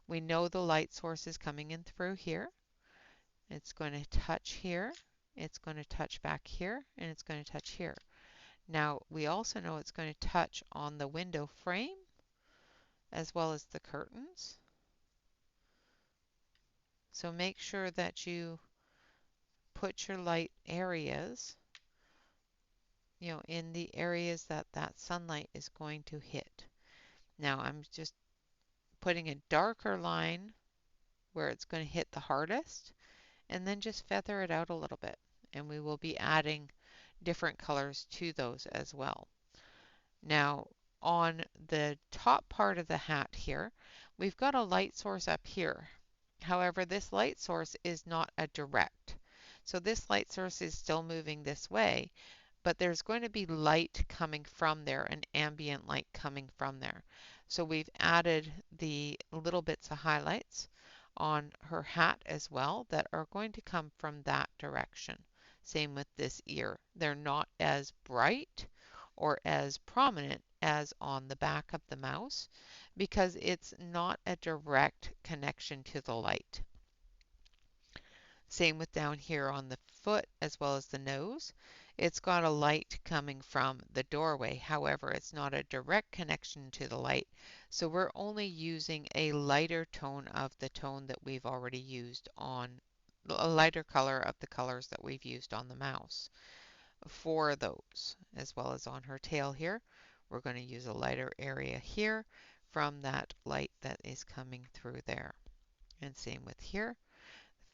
We know the light source is coming in through here. It's going to touch here. It's going to touch back here, and it's going to touch here. Now, we also know it's going to touch on the window frame as well as the curtains. So make sure that you put your light areas, in the areas that that sunlight is going to hit. Now, I'm just putting a darker line where it's going to hit the hardest, and then just feather it out a little bit. And we will be adding different colors to those as well. Now, on the top part of the hat here, we've got a light source up here. However, this light source is not a direct. So this light source is still moving this way, but there's going to be light coming from there, an ambient light coming from there. So we've added the little bits of highlights on her hat as well that are going to come from that direction. Same with this ear. They're not as bright or as prominent as on the back of the mouse because it's not a direct connection to the light. Same with down here on the foot as well as the nose. It's got a light coming from the doorway. However, it's not a direct connection to the light. So we're only using a lighter tone of the tone that we've already used on a lighter color of the colors that we've used on the mouse for those, as well as on her tail here. We're going to use a lighter area here from that light that is coming through there. And same with here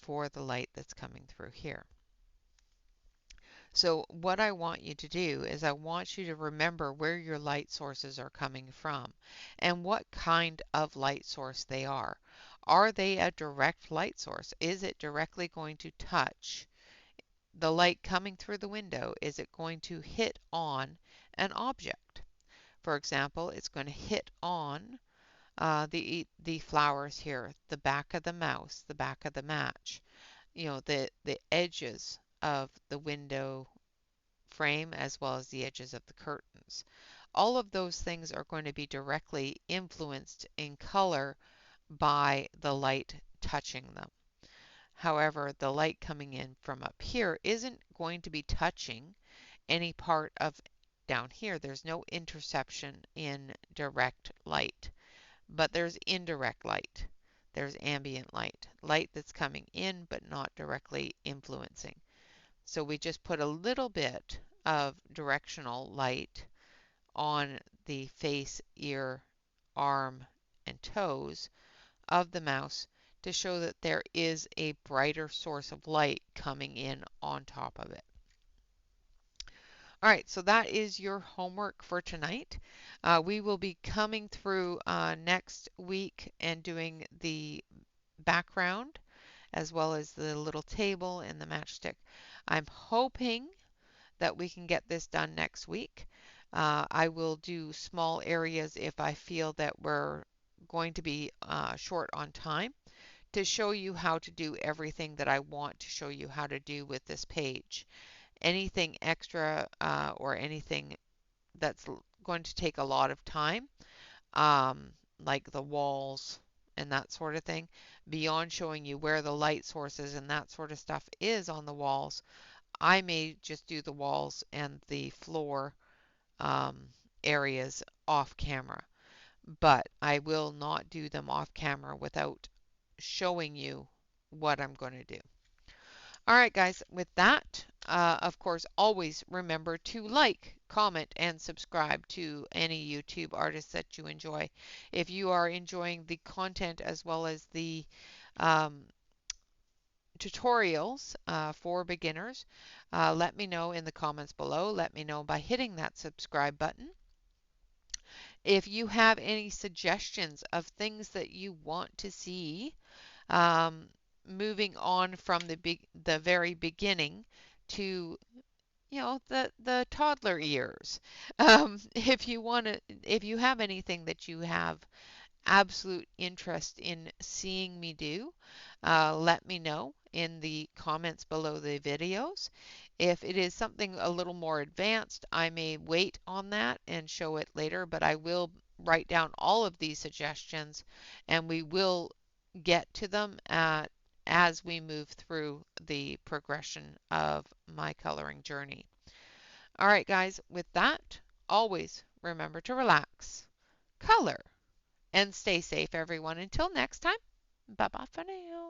for the light that's coming through here. So what I want you to do is I want you to remember where your light sources are coming from and what kind of light source they are. Are they a direct light source? Is it directly going to touch the light coming through the window? Is it going to hit on an object? For example, it's going to hit on the flowers here, the back of the mouse, the back of the match, the edges of the window frame as well as the edges of the curtains. All of those things are going to be directly influenced in color by the light touching them. However, the light coming in from up here isn't going to be touching any part of down here. There's no interception in direct light, but there's indirect light. There's ambient light, light that's coming in but not directly influencing. So we just put a little bit of directional light on the face, ear, arm, and toes of the mouse to show that there is a brighter source of light coming in on top of it. All right, so that is your homework for tonight. We will be coming through next week and doing the background as well as the little table and the matchstick. I'm hoping that we can get this done next week. I will do small areas if I feel that we're going to be short on time to show you how to do everything that I want to show you how to do with this page. Anything extra or anything that's going to take a lot of time, like the walls and that sort of thing, beyond showing you where the light sources and that sort of stuff is on the walls, I may just do the walls and the floor areas off camera, but I will not do them off camera without showing you what I'm going to do. All right, guys, with that, of course, always remember to like, comment, and subscribe to any YouTube artists that you enjoy. If you are enjoying the content as well as the um, tutorials for beginners, let me know in the comments below. Let me know by hitting that subscribe button. If you have any suggestions of things that you want to see, um, moving on from the very beginning to the toddler years. If you want to, if you have anything that you have absolute interest in seeing me do, let me know in the comments below the videos. If it is something a little more advanced, I may wait on that and show it later, but I will write down all of these suggestions and we will get to them as we move through the progression of my coloring journey. All right, guys, with that, always remember to relax, color, and stay safe, everyone. Until next time, bye bye for now.